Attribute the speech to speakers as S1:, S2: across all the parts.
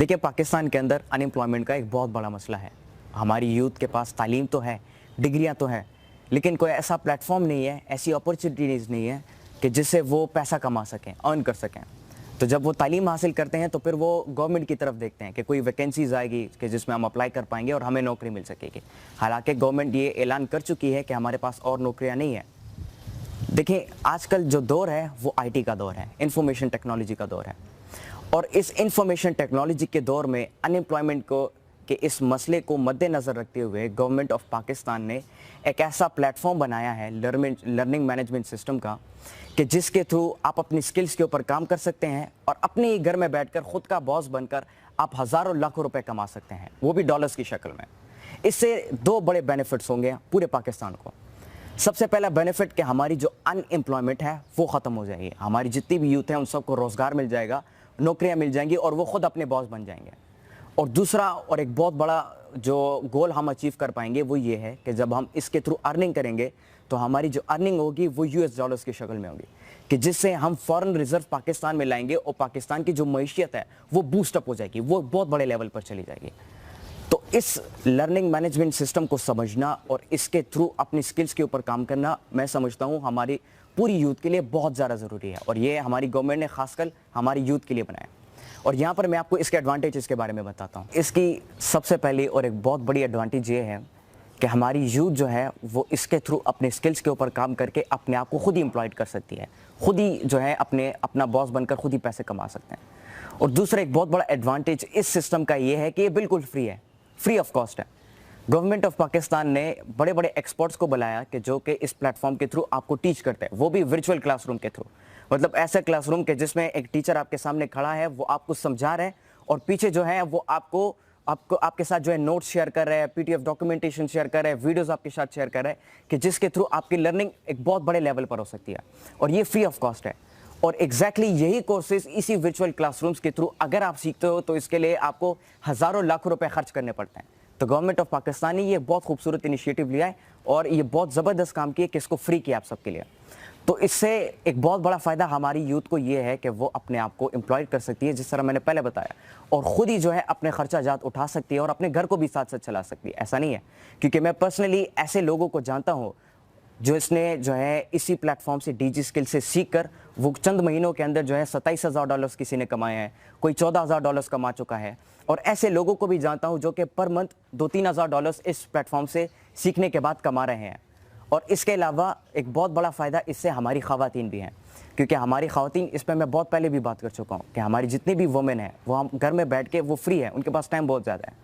S1: देखिए, पाकिस्तान के अंदर अनएम्प्लॉयमेंट का एक बहुत बड़ा मसला है। हमारी यूथ के पास तालीम तो है, डिग्रियां तो हैं, लेकिन कोई ऐसा प्लेटफॉर्म नहीं है, ऐसी अपॉर्चुनिटीज़ नहीं है कि जिससे वो पैसा कमा सकें, अर्न कर सकें। तो जब वो तालीम हासिल करते हैं तो फिर वो गवर्नमेंट की तरफ देखते हैं कि कोई वैकेंसीज़ आएगी कि जिसमें हम अप्लाई कर पाएंगे और हमें नौकरी मिल सकेगी। हालांकि गवर्नमेंट ये ऐलान कर चुकी है कि हमारे पास और नौकरियां नहीं है। देखिए, आजकल जो दौर है वो आईटी का दौर है, इंफॉर्मेशन टेक्नोलॉजी का दौर है। और इस इंफॉर्मेशन टेक्नोलॉजी के दौर में अनएम्प्लॉयमेंट को के इस मसले को मद्देनज़र रखते हुए गवर्नमेंट ऑफ पाकिस्तान ने एक ऐसा प्लेटफॉर्म बनाया है लर्निंग मैनेजमेंट सिस्टम का, कि जिसके थ्रू आप अपनी स्किल्स के ऊपर काम कर सकते हैं और अपने ही घर में बैठकर खुद का बॉस बनकर आप हज़ारों लाखों रुपए कमा सकते हैं, वो भी डॉलर्स की शक्ल में। इससे दो बड़े बेनिफिट्स होंगे पूरे पाकिस्तान को। सबसे पहला बेनिफिट कि हमारी जो अनएम्प्लॉयमेंट है वो ख़त्म हो जाएगी। हमारी जितनी भी यूथ है उन सबको रोज़गार मिल जाएगा, नौकरियां मिल जाएंगी और वो खुद अपने बॉस बन जाएंगे। और दूसरा और एक बहुत बड़ा जो गोल हम अचीव कर पाएंगे वो ये है कि जब हम इसके थ्रू अर्निंग करेंगे तो हमारी जो अर्निंग होगी वो यूएस डॉलर्स की शक्ल में होगी, कि जिससे हम फॉरेन रिजर्व पाकिस्तान में लाएंगे और पाकिस्तान की जो मईशियत है वो बूस्टअप हो जाएगी, वो बहुत बड़े लेवल पर चली जाएगी। तो इस लर्निंग मैनेजमेंट सिस्टम को समझना और इसके थ्रू अपनी स्किल्स के ऊपर काम करना, मैं समझता हूँ हमारी पूरी यूथ के लिए बहुत ज़्यादा ज़रूरी है। और ये हमारी गवर्नमेंट ने खासकर हमारी यूथ के लिए बनाया। और यहाँ पर मैं आपको इसके एडवांटेजेस के बारे में बताता हूँ। इसकी सबसे पहली और एक बहुत बड़ी एडवांटेज ये है कि हमारी यूथ जो है वो इसके थ्रू अपने स्किल्स के ऊपर काम करके अपने आप को खुद ही एम्प्लॉयड कर सकती है, खुद ही जो है अपना बॉस बनकर खुद ही पैसे कमा सकते हैं। और दूसरा एक बहुत बड़ा एडवांटेज इस सिस्टम का ये है कि ये बिल्कुल फ्री है, फ्री ऑफ कॉस्ट है। गवर्नमेंट ऑफ पाकिस्तान ने बड़े बड़े एक्सपर्ट्स को बुलाया कि जो कि इस प्लेटफॉर्म के थ्रू आपको टीच करते हैं, वो भी वर्चुअल क्लासरूम के थ्रू। मतलब ऐसा क्लासरूम के जिसमें एक टीचर आपके सामने खड़ा है, वो आपको समझा रहे हैं और पीछे जो है वो आपको आपके साथ जो है नोट्स शेयर कर रहे हैं, पीडीएफ डॉक्यूमेंटेशन शेयर कर रहे हैं, वीडियोस आपके साथ शेयर कर रहे हैं, कि जिसके थ्रू आपकी लर्निंग एक बहुत बड़े लेवल पर हो सकती है। और ये फ्री ऑफ कॉस्ट है। और एग्जैक्टली यही कोर्सेज इसी वर्चुअल क्लासरूम्स के थ्रू अगर आप सीखते हो तो इसके लिए आपको हज़ारों लाखों रुपए खर्च करने पड़ते हैं। तो गवर्नमेंट ऑफ पाकिस्तान ने ये बहुत खूबसूरत इनिशिएटिव लिया है और ये बहुत ज़बरदस्त काम किया कि इसको फ्री किया आप सबके लिए। तो इससे एक बहुत बड़ा फ़ायदा हमारी यूथ को ये है कि वो अपने आप को एम्प्लॉयड कर सकती है, जिस तरह मैंने पहले बताया, और ख़ुद ही जो है अपने खर्चा जात उठा सकती है और अपने घर को भी साथ साथ चला सकती है। ऐसा नहीं है, क्योंकि मैं पर्सनली ऐसे लोगों को जानता हूँ जो इसने जो है इसी प्लेटफॉर्म से डीजी स्किल से सीख कर वो चंद महीनों के अंदर जो है $27,000 किसी ने कमाए हैं, कोई $14,000 कमा चुका है। और ऐसे लोगों को भी जानता हूँ जो कि पर मंथ $2-3,000 इस प्लेटफॉर्म से सीखने के बाद कमा रहे हैं। और इसके अलावा एक बहुत बड़ा फ़ायदा इससे हमारी ख़वातीन भी हैं, क्योंकि हमारी ख़वातीन, इस पर मैं बहुत पहले भी बात कर चुका हूँ कि हमारी जितनी भी वुमेन है वो हम घर में बैठ के वो फ्री है, उनके पास टाइम बहुत ज़्यादा है।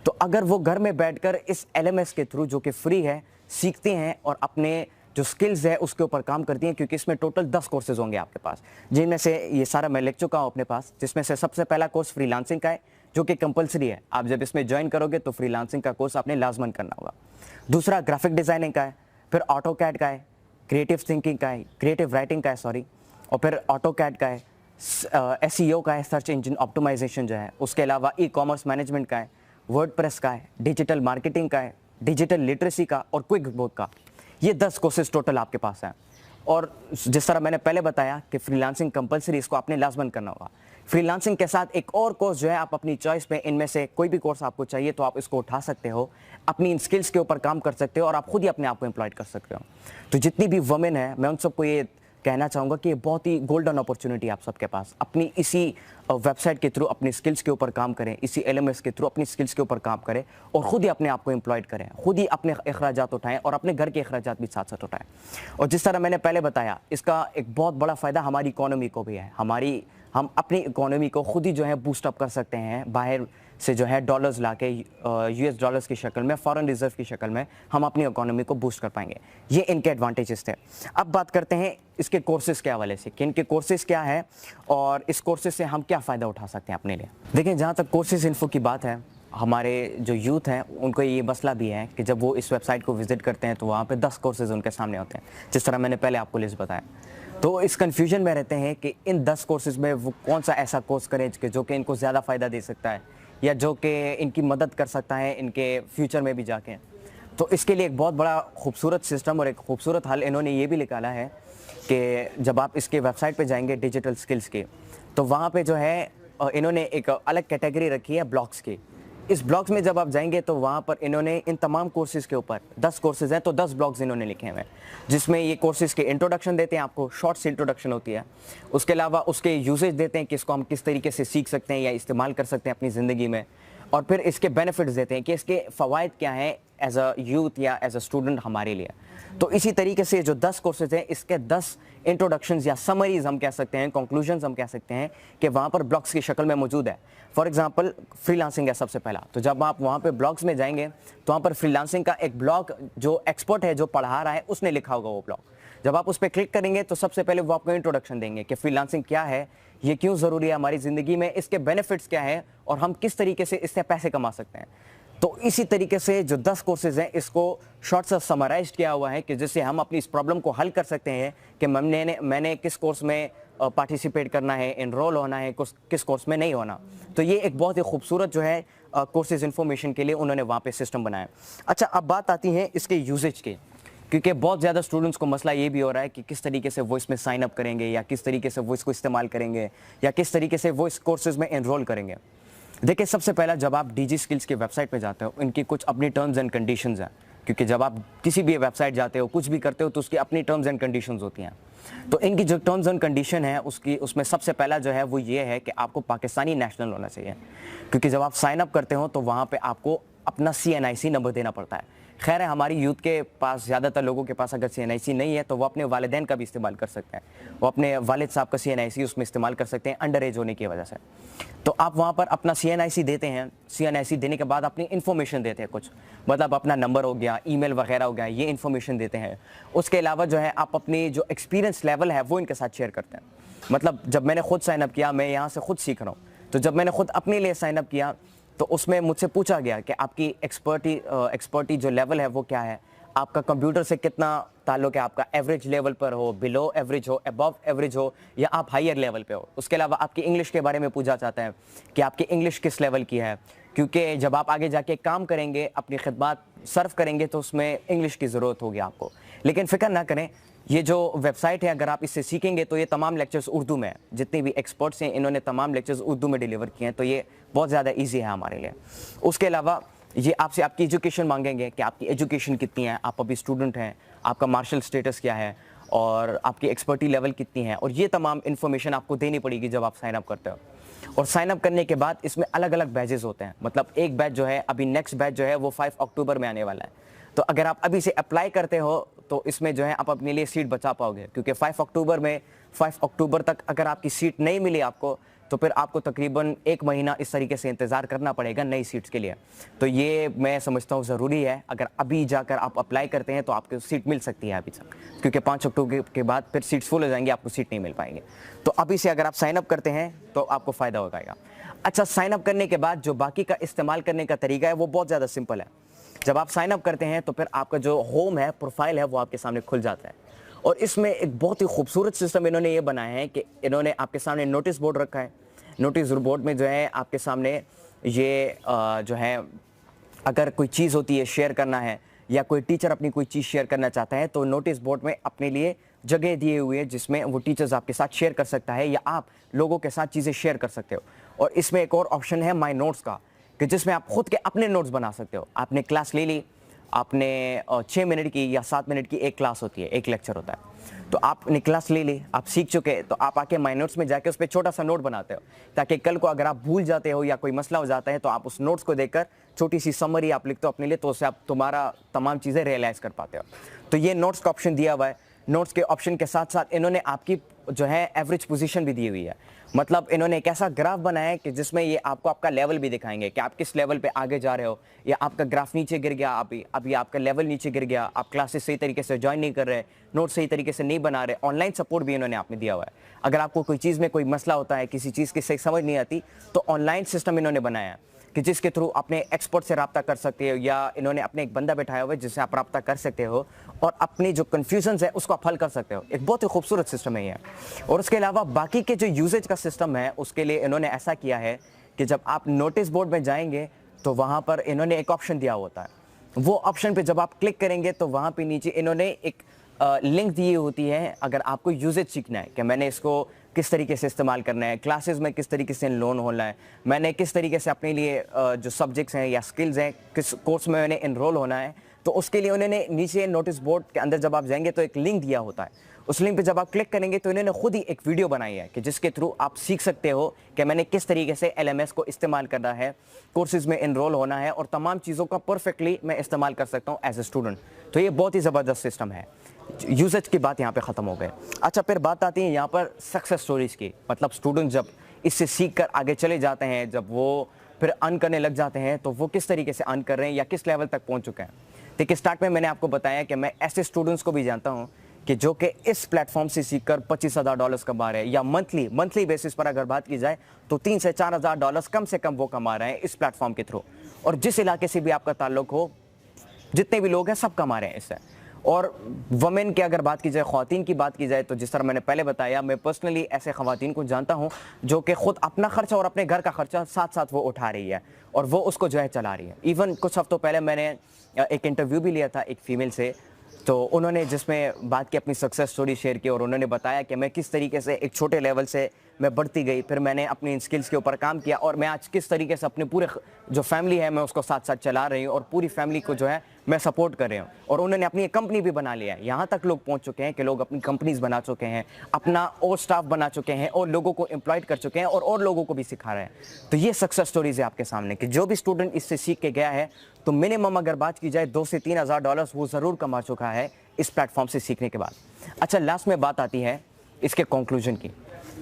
S1: तो अगर वो घर में बैठकर इस एलएमएस के थ्रू जो कि फ्री है सीखती हैं और अपने जो स्किल्स है उसके ऊपर काम करती हैं, क्योंकि इसमें टोटल 10 कोर्सेज होंगे आपके पास, जिनमें से ये सारा मैं लिख चुका हूँ अपने पास। जिसमें से सबसे पहला कोर्स फ्रीलांसिंग का है जो कि कंपलसरी है। आप जब इसमें ज्वाइन करोगे तो फ्रीलांसिंग का कोर्स आपने लाजमन करना होगा। दूसरा ग्राफिक डिज़ाइनिंग का है, फिर ऑटो कैड का है, क्रिएटिव थिंकिंग का है, क्रिएटिव राइटिंग का है सॉरी, और फिर ऑटो कैड का है, एसईओ का है, सर्च इंजन ऑप्टिमाइजेशन जो है, उसके अलावा ई कॉमर्स मैनेजमेंट का है, वर्डप्रेस का है, डिजिटल मार्केटिंग का है, डिजिटल लिटरेसी का और क्विक बुक का। ये 10 कोर्सेज टोटल आपके पास हैं। और जिस तरह मैंने पहले बताया कि फ्रीलांसिंग कंपलसरी, इसको आपने लाजमन करना होगा। फ्रीलांसिंग के साथ एक और कोर्स जो है आप अपनी चॉइस पे, इनमें से कोई भी कोर्स आपको चाहिए तो आप इसको उठा सकते हो, अपनी इन स्किल्स के ऊपर काम कर सकते हो और आप खुद ही अपने आप को एम्प्लॉयड कर सकते हो। तो जितनी भी वुमेन है, मैं उन सबको ये कहना चाहूँगा कि ये बहुत ही गोल्डन अपॉर्चुनिटी आप सबके पास, अपनी इसी वेबसाइट के थ्रू अपनी स्किल्स के ऊपर काम करें, इसी एलएमएस के थ्रू अपनी स्किल्स के ऊपर काम करें और ख़ुद ही अपने आप को एम्प्लॉयड करें, खुद ही अपने अखराजात उठाएं और अपने घर के अखराजात भी साथ साथ उठाएं। और जिस तरह मैंने पहले बताया, इसका एक बहुत बड़ा फ़ायदा हमारी इकोनॉमी को भी है। हम अपनी इकोनॉमी को खुद ही जो है बूस्टअप कर सकते हैं, बाहर से जो है डॉलर्स लाके यूएस डॉलर्स की शक्ल में, फॉरेन रिजर्व की शक्ल में हम अपनी इकोनॉमी को बूस्ट कर पाएंगे। ये इनके एडवांटेजेस थे। अब बात करते हैं इसके कोर्सेज़ के हवाले से कि इनके कोर्सेज़ क्या है और इस कोर्सेज़ से हम क्या फ़ायदा उठा सकते हैं अपने लिए। देखिए, जहाँ तक कोर्सेज़ इन्फो की बात है, हमारे जो यूथ हैं उनको ये मसला भी है कि जब वो इस वेबसाइट को विज़िट करते हैं तो वहाँ पे 10 कोर्सेज़ उनके सामने होते हैं, जिस तरह मैंने पहले आपको लिस्ट बताया। तो इस कन्फ्यूजन में रहते हैं कि इन 10 कोर्सेज़ में वो कौन सा ऐसा कोर्स करें कि जो कि इनको ज़्यादा फ़ायदा दे सकता है या जो कि इनकी मदद कर सकता है इनके फ्यूचर में भी जाके। तो इसके लिए एक बहुत बड़ा खूबसूरत सिस्टम और एक खूबसूरत हल इन्होंने ये भी निकाला है कि जब आप इसके वेबसाइट पे जाएंगे डिजिटल स्किल्स के, तो वहाँ पे जो है इन्होंने एक अलग कैटेगरी रखी है ब्लॉक्स की। इस ब्लॉक्स में जब आप जाएंगे तो वहाँ पर इन्होंने इन तमाम कोर्सेज़ के ऊपर 10 कोर्सेज़ हैं, तो 10 ब्लॉक्स इन्होंने लिखे हुए हैं, जिसमें ये कोर्सेज़ के इंट्रोडक्शन देते हैं, आपको शॉर्ट सी इंट्रोडक्शन होती है। उसके अलावा उसके यूजेज देते हैं कि इसको हम किस तरीके से सीख सकते हैं या इस्तेमाल कर सकते हैं अपनी ज़िंदगी में, और फिर इसके बेनिफिट्स देते हैं कि इसके फ़वाइद क्या हैं एज अ यूथ या एज अ स्टूडेंट हमारे लिए। तो इसी तरीके से जो 10 कोर्सेज हैं, इसके 10 इंट्रोडक्शंस या समरीज हम कह सकते हैं, कंक्लूजन्स हम कह सकते हैं कि वहाँ पर ब्लॉग्स की शक्ल में मौजूद है। फॉर एग्जांपल फ्रीलांसिंग है सबसे पहला, तो जब आप वहाँ पे ब्लॉग्स में जाएंगे तो वहाँ पर फ्रीलांसिंग का एक ब्लॉग जो एक्सपर्ट है, जो पढ़ा रहा है, उसने लिखा होगा वो ब्लॉग। जब आप उस पर क्लिक करेंगे तो सबसे पहले वो आपको इंट्रोडक्शन देंगे कि फ्रीलांसिंग क्या है, ये क्यों ज़रूरी है हमारी ज़िंदगी में, इसके बेनिफिट्स क्या है और हम किस तरीके से इससे पैसे कमा सकते हैं। तो इसी तरीके से जो 10 कोर्सेज हैं, इसको शॉर्ट सा समराइज किया हुआ है कि जिससे हम अपनी इस प्रॉब्लम को हल कर सकते हैं कि मैंने किस कोर्स में पार्टिसिपेट करना है, इनरोल होना है, किस कोर्स में नहीं होना। तो ये एक बहुत ही खूबसूरत जो है कोर्सेज इन्फॉर्मेशन के लिए उन्होंने वहाँ पे सिस्टम बनाया। अच्छा, अब बात आती है इसके यूजेज की, क्योंकि बहुत ज़्यादा स्टूडेंट्स को मसला ये भी हो रहा है कि किस तरीके से वो इसमें साइन अप करेंगे या किस तरीके से वो इसको इस्तेमाल करेंगे या किस तरीके से वो इस कोर्सेज में एनरोल करेंगे। देखिए, सबसे पहला जब आप डीजी स्किल्स की वेबसाइट पे जाते हो, इनकी कुछ अपनी टर्म्स एंड कंडीशंस हैं, क्योंकि जब आप किसी भी वेबसाइट जाते हो, कुछ भी करते हो, तो उसकी अपनी टर्म्स एंड कंडीशंस होती हैं। तो इनकी जो टर्म्स एंड कंडीशन है उसमें सबसे पहला जो है वो ये है कि आपको पाकिस्तानी नेशनल होना चाहिए, क्योंकि जब आप साइन अप करते हो तो वहाँ पर आपको अपना CNIC नंबर देना पड़ता है। खैर है, हमारी यूथ के पास, ज़्यादातर लोगों के पास अगर CNIC नहीं है तो वो अपने वालिदैन का भी इस्तेमाल कर सकते हैं, वो अपने वालिद साहब का CNIC उसमें इस्तेमाल कर सकते हैं अंडर एज होने की वजह से। तो आप वहाँ पर अपना CNIC देते हैं, CNIC देने के बाद अपनी इन्फॉर्मेशन देते हैं कुछ, मतलब अपना नंबर हो गया, ईमेल वगैरह हो गया, ये इन्फॉर्मेशन देते हैं। उसके अलावा जो है आप अपनी जो एक्सपीरियंस लेवल है वो इनके साथ शेयर करते हैं। मतलब जब मैंने खुद साइन अप किया, मैं यहाँ से खुद सीख रहा हूँ, तो जब मैंने खुद अपने लिए साइन अप किया तो उसमें मुझसे पूछा गया कि आपकी एक्सपर्टी जो लेवल है वो क्या है, आपका कंप्यूटर से कितना ताल्लुक है, आपका एवरेज लेवल पर हो, बिलो एवरेज हो, अबव एवरेज हो, या आप हायर लेवल पे हो। उसके अलावा आपकी इंग्लिश के बारे में पूछा जाता है कि आपकी इंग्लिश किस लेवल की है, क्योंकि जब आप आगे जाके काम करेंगे, अपनी खिदमत सर्व करेंगे, तो उसमें इंग्लिश की ज़रूरत होगी आपको। लेकिन फ़िक्र ना करें, ये जो वेबसाइट है, अगर आप इससे सीखेंगे तो ये तमाम लेक्चर्स उर्दू में, जितने भी एक्सपर्ट्स हैं इन्होंने तमाम लेक्चर्स उर्दू में डिलीवर किए हैं, तो ये बहुत ज़्यादा ईजी है हमारे लिए। उसके अलावा ये आपसे आपकी एजुकेशन मांगेंगे कि आपकी एजुकेशन कितनी है, आप अभी स्टूडेंट हैं, आपका मार्शल स्टेटस क्या है और आपकी एक्सपर्टी लेवल कितनी है, और ये तमाम इन्फॉर्मेशन आपको देनी पड़ेगी जब आप साइन अप करते हो। और साइन अप करने के बाद इसमें अलग अलग बैचेस होते हैं, मतलब एक बैच जो है, अभी नेक्स्ट बैच जो है वो 5 अक्टूबर में आने वाला है। तो अगर आप अभी से अप्लाई करते हो तो इसमें जो है आप अपने लिए सीट बचा पाओगे, क्योंकि 5 अक्टूबर तक अगर आपकी सीट नहीं मिली आपको, तो फिर आपको तकरीबन 1 महीना इस तरीके से इंतज़ार करना पड़ेगा नई सीट्स के लिए। तो ये मैं समझता हूँ ज़रूरी है, अगर अभी जाकर आप अप्लाई करते हैं तो आपको सीट मिल सकती है अभी तक, क्योंकि 5 अक्टूबर के बाद फिर सीट्स फुल हो जाएंगी, आपको सीट नहीं मिल पाएंगे। तो अभी से अगर आप साइन अप करते हैं तो आपको फ़ायदा हो जाएगा। अच्छा, साइन अप करने के बाद जो बाकी का इस्तेमाल करने का तरीका है वो बहुत ज़्यादा सिंपल है। जब आप साइन अप करते हैं तो फिर आपका जो होम है, प्रोफाइल है, वो आपके सामने खुल जाता है, और इसमें एक बहुत ही खूबसूरत सिस्टम इन्होंने ये बनाया है कि इन्होंने आपके सामने नोटिस बोर्ड रखा है। नोटिस बोर्ड में जो है आपके सामने ये जो है, अगर कोई चीज़ होती है शेयर करना है, या कोई टीचर अपनी कोई चीज़ शेयर करना चाहता है, तो नोटिस बोर्ड में अपने लिए जगह दिए हुए है जिसमें वो टीचर्स आपके साथ शेयर कर सकता है, या आप लोगों के साथ चीज़ें शेयर कर सकते हो। और इसमें एक और ऑप्शन है माई नोट्स का, कि जिसमें आप खुद के अपने नोट्स बना सकते हो। आपने क्लास ले ली, आपने 6 मिनट की या 7 मिनट की एक क्लास होती है, एक लेक्चर होता है, तो आपने क्लास ले ली, आप सीख चुके, तो आप आके माई नोट्स में जाके उस पर छोटा सा नोट बनाते हो, ताकि कल को अगर आप भूल जाते हो या कोई मसला हो जाता है तो आप उस नोट्स को देखकर छोटी सी समरी आप लिखते हो अपने लिए, तो उससे आप तुम्हारा तमाम चीज़ें रियलाइज़ कर पाते हो। तो ये नोट्स का ऑप्शन दिया हुआ है। नोट्स के ऑप्शन के साथ साथ इन्होंने आपकी जो है एवरेज पोजीशन भी दी हुई है, मतलब इन्होंने एक ऐसा ग्राफ बनाया है कि जिसमें ये आपको आपका लेवल भी दिखाएंगे कि आप किस लेवल पे आगे जा रहे हो, या आपका ग्राफ नीचे गिर गया, अभी आपका लेवल नीचे गिर गया, आप क्लासेस सही तरीके से ज्वाइन नहीं कर रहे, नोट सही तरीके से नहीं बना रहे। ऑनलाइन सपोर्ट भी इन्होंने आपने दिया हुआ है, अगर आपको कोई चीज़ में कोई मसला होता है, किसी चीज़ की सही समझ नहीं आती, तो ऑनलाइन सिस्टम इन्होंने बनाया है कि जिसके थ्रू अपने एक्सपर्ट से रब्ता कर सकते हो, या इन्होंने अपने एक बंदा बैठाया हुआ है जिससे आप रब्ता कर सकते हो और अपनी जो कन्फ्यूजन्स है उसको आप हल कर सकते हो। एक बहुत ही खूबसूरत सिस्टम है ये। और उसके अलावा बाकी के जो यूजेज का सिस्टम है उसके लिए इन्होंने ऐसा किया है कि जब आप नोटिस बोर्ड में जाएंगे तो वहाँ पर इन्होंने एक ऑप्शन दिया होता है, वो ऑप्शन पे जब आप क्लिक करेंगे तो वहाँ पे नीचे इन्होंने एक लिंक दी होती है, अगर आपको यूजेज सीखना है कि मैंने इसको किस तरीके से इस्तेमाल करना है, क्लासेस में किस तरीके से एनरोल होना है, मैंने किस तरीके से अपने लिए जो सब्जेक्ट्स हैं या स्किल्स हैं किस कोर्स में मैंने एनरोल होना है, तो उसके लिए उन्होंने नीचे नोटिस बोर्ड के अंदर जब आप जाएंगे तो एक लिंक दिया होता है। उस लिंक पे जब आप क्लिक करेंगे तो इन्होंने खुद ही एक वीडियो बनाई है कि जिसके थ्रू आप सीख सकते हो कि मैंने किस तरीके से LMS को इस्तेमाल करना है, कोर्सेज में एनरोल होना है और तमाम चीज़ों का परफेक्टली मैं इस्तेमाल कर सकता हूँ एज ए स्टूडेंट। तो ये बहुत ही ज़बरदस्त सिस्टम है। यूजेज की बात यहाँ पे ख़त्म हो गए। अच्छा, फिर बात आती है यहाँ पर सक्सेस स्टोरीज़ की, मतलब स्टूडेंट जब इससे सीख कर आगे चले जाते हैं, जब वो फिर अर्न करने लग जाते हैं, तो वो किस तरीके से अर्न कर रहे हैं या किस लेवल तक पहुँच चुके हैं। देखिए, स्टार्ट में मैंने आपको बताया कि मैं ऐसे स्टूडेंट्स को भी जानता हूँ कि जो कि इस प्लेटफॉर्म से सीखकर $25,000 कमा रहे हैं, या मंथली बेसिस पर अगर बात की जाए तो $3,000 से $4,000 कम से कम वो कमा रहे हैं इस प्लेटफॉर्म के थ्रू। और जिस इलाके से भी आपका ताल्लुक हो, जितने भी लोग हैं सब कमा रहे हैं इससे। और वमेन की अगर बात की जाए, ख़वातीन की बात की जाए, तो जिस तरह मैंने पहले बताया, मैं पर्सनली ऐसे ख़वातीन को जानता हूँ जो कि ख़ुद अपना खर्चा और अपने घर का खर्चा साथ साथ वो उठा रही है और वो उसको जो है चला रही है। इवन कुछ हफ्तों पहले मैंने एक इंटरव्यू भी लिया था एक फ़ीमेल से, तो उन्होंने जिसमें बात की, अपनी सक्सेस स्टोरी शेयर की और उन्होंने बताया कि मैं किस तरीके से एक छोटे लेवल से मैं बढ़ती गई, फिर मैंने अपनी इन स्किल्स के ऊपर काम किया और मैं आज किस तरीके से अपने पूरे जो फैमिली है मैं उसको साथ साथ चला रही हूँ और पूरी फैमिली को जो है मैं सपोर्ट कर रही हूँ। और उन्होंने अपनी एक कंपनी भी बना लिया है। यहाँ तक लोग पहुँच चुके हैं कि लोग अपनी कंपनीज बना चुके हैं, अपना और स्टाफ बना चुके हैं और लोगों को एम्प्लॉयड कर चुके हैं और लोगों को भी सिखा रहे हैं। तो ये सक्सेस स्टोरीज है आपके सामने कि जो भी स्टूडेंट इससे सीख के गया है तो मिनिमम अगर बात की जाए $2,000 से $3,000 वो ज़रूर कमा चुका है इस प्लेटफॉर्म से सीखने के बाद। अच्छा, लास्ट में बात आती है इसके कंक्लूजन की।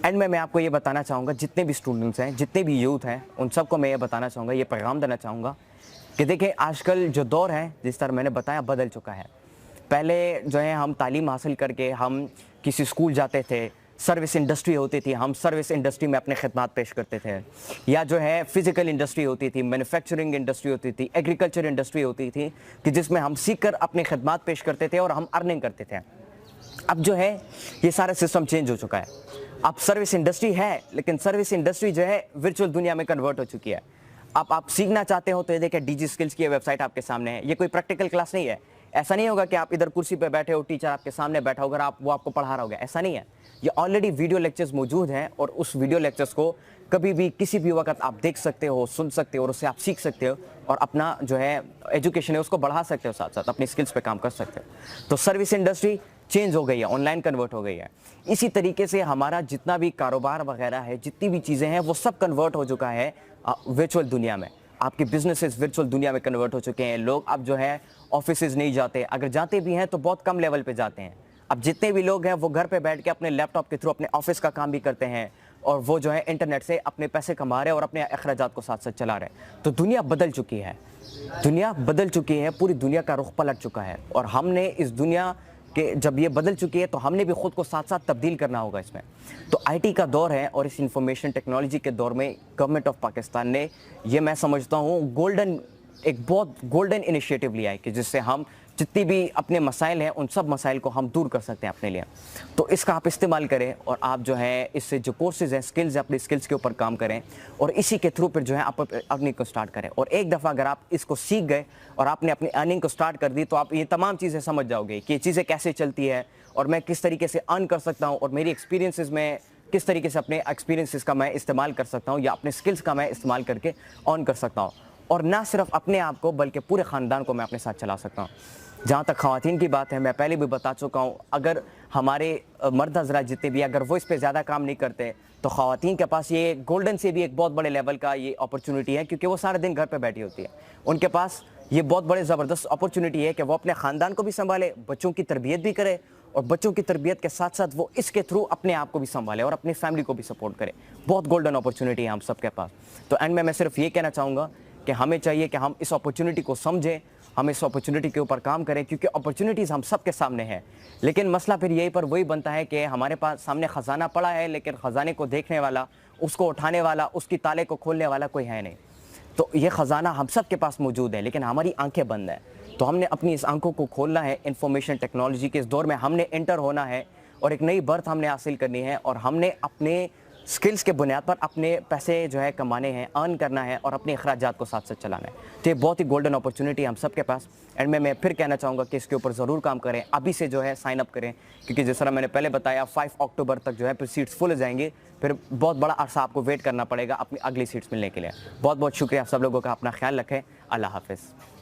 S1: एंड में मैं आपको ये बताना चाहूँगा, जितने भी स्टूडेंट्स हैं, जितने भी यूथ हैं, उन सबको मैं ये बताना चाहूँगा, ये पैगाम देना चाहूँगा कि देखिए, आजकल जो दौर है जिस तरह मैंने बताया बदल चुका है। पहले जो है हम तालीम हासिल करके हम किसी स्कूल जाते थे, सर्विस इंडस्ट्री होती थी, हम सर्विस इंडस्ट्री में अपने खिदमात पेश करते थे, या जो है फिज़िकल इंडस्ट्री होती थी, मैन्युफैक्चरिंग इंडस्ट्री होती थी, एग्रीकल्चर इंडस्ट्री होती थी कि जिसमें हम सीख कर अपने खिदमात पेश करते थे और हम अर्निंग करते थे। अब जो है ये सारा सिस्टम चेंज हो चुका है। अब सर्विस इंडस्ट्री है, लेकिन सर्विस इंडस्ट्री जो है वर्चुअल दुनिया में कन्वर्ट हो चुकी है। अब आप सीखना चाहते हो तो ये देखिए, DG स्किल्स की वेबसाइट आपके सामने है। ये कोई प्रैक्टिकल क्लास नहीं है। ऐसा नहीं होगा कि आप इधर कुर्सी पे बैठे हो, टीचर आपके सामने बैठा होगा, वो आपको पढ़ा रहा होगा, ऐसा नहीं है। ये ऑलरेडी वीडियो लेक्चर्स मौजूद हैं और उस वीडियो लेक्चर्स को कभी भी किसी भी वक्त आप देख सकते हो, सुन सकते हो और उससे आप सीख सकते हो और अपना जो है एजुकेशन है उसको बढ़ा सकते हो, साथ साथ अपनी स्किल्स पे काम कर सकते हो। तो सर्विस इंडस्ट्री चेंज हो गई है, ऑनलाइन कन्वर्ट हो गई है। इसी तरीके से हमारा जितना भी कारोबार वगैरह है, जितनी भी चीज़ें हैं, वो सब कन्वर्ट हो चुका है वर्चुअल दुनिया में। आपके बिजनेसेस वर्चुअल दुनिया में कन्वर्ट हो चुके हैं। लोग अब जो है ऑफिसेज नहीं जाते, अगर जाते भी हैं तो बहुत कम लेवल पे जाते हैं। अब जितने भी लोग हैं वो घर पे बैठ के अपने लैपटॉप के थ्रू अपने ऑफिस का काम भी करते हैं और वो जो है इंटरनेट से अपने पैसे कमा रहे हैं और अपने अखराजात को साथ साथ चला रहे हैं। तो दुनिया बदल चुकी है, दुनिया बदल चुकी है, पूरी दुनिया का रुख पलट चुका है। और हमने इस दुनिया के जब ये बदल चुकी है तो हमने भी खुद को साथ साथ तब्दील करना होगा इसमें। तो IT का दौर है और इस इंफॉर्मेशन टेक्नोलॉजी के दौर में गवर्नमेंट ऑफ पाकिस्तान ने ये, मैं समझता हूँ, एक बहुत गोल्डन इनिशिएटिव लिया है कि जिससे हम जितनी भी अपने मसाइल हैं उन सब मसाइल को हम दूर कर सकते हैं अपने लिए। तो इसका आप इस्तेमाल करें और आप जो है इससे जो कोर्सेज हैं, स्किल्स हैं, अपनी स्किल्स के ऊपर काम करें और इसी के थ्रू फिर जो है आप अर्निंग को स्टार्ट करें। और एक दफ़ा अगर आप इसको सीख गए और आपने अपनी अर्निंग को स्टार्ट कर दी तो आप ये तमाम चीज़ें समझ जाओगे कि ये चीज़ें कैसे चलती है और मैं किस तरीके से अर्न कर सकता हूँ और मेरी एक्सपीरियंसेस में किस तरीके से अपने एक्सपीरियंसेस का मैं इस्तेमाल कर सकता हूँ या अपने स्किल्स का मैं इस्तेमाल करके अर्न कर सकता हूँ। और ना सिर्फ अपने आप को बल्कि पूरे ख़ानदान को मैं अपने साथ चला सकता हूँ। जहाँ तक ख़वातीन की बात है, मैं पहले भी बता चुका हूँ, अगर हमारे मर्द हज़रात जितने भी अगर वो इस पर ज़्यादा काम नहीं करते तो ख़वातीन के पास ये गोल्डन से भी एक बहुत बड़े लेवल का ये अपॉर्चुनिटी है, क्योंकि वो सारे दिन घर पे बैठी होती है। उनके पास ये बहुत बड़े ज़बरदस्त अपॉर्चुनिटी है कि वो अपने ख़ानदान को भी संभाले, बच्चों की तरबियत भी करे और बच्चों की तरबियत के साथ साथ वो इसके थ्रू अपने आप को भी संभाले और अपनी फैमिली को भी सपोर्ट करे। बहुत गोल्डन अपॉर्चुनिटी है हम सब के पास। तो एंड में मैं सिर्फ ये कहना चाहूँगा कि हमें चाहिए कि हम इस अपॉर्चुनिटी को समझें, हम इस अपॉर्चुनिटी के ऊपर काम करें, क्योंकि अपॉर्चुनिटीज़ हम सब के सामने है। लेकिन मसला फिर यही पर वही बनता है कि हमारे पास सामने ख़जाना पड़ा है, लेकिन ख़जाने को देखने वाला, उसको उठाने वाला, उसकी ताले को खोलने वाला कोई है नहीं। तो ये ख़जाना हम सब के पास मौजूद है, लेकिन हमारी आंखें बंद हैं। तो हमने अपनी इस आंखों को खोलना है। इंफॉर्मेशन टेक्नोलॉजी के इस दौर में हमने एंटर होना है और एक नई बर्थ हमने हासिल करनी है और हमने अपने स्किल्स के बुनियाद पर अपने पैसे जो है कमाने हैं, अर्न करना है और अपने अखराजात को साथ साथ चलाना है। तो ये बहुत ही गोल्डन अपॉर्चुनिटी है हम सब के पास। एंड मैं फिर कहना चाहूँगा कि इसके ऊपर ज़रूर काम करें, अभी से जो है साइन अप करें, क्योंकि जिस तरह मैंने पहले बताया 5 अक्टूबर तक जो है फिर सीट्स फुल हो जाएंगी, फिर बहुत बड़ा अरसा आपको वेट करना पड़ेगा अपनी अगली सीट्स मिलने के लिए। बहुत बहुत शुक्रिया आप सब लोगों का, अपना ख्याल रखें। अल्लाह हाफ़िज़।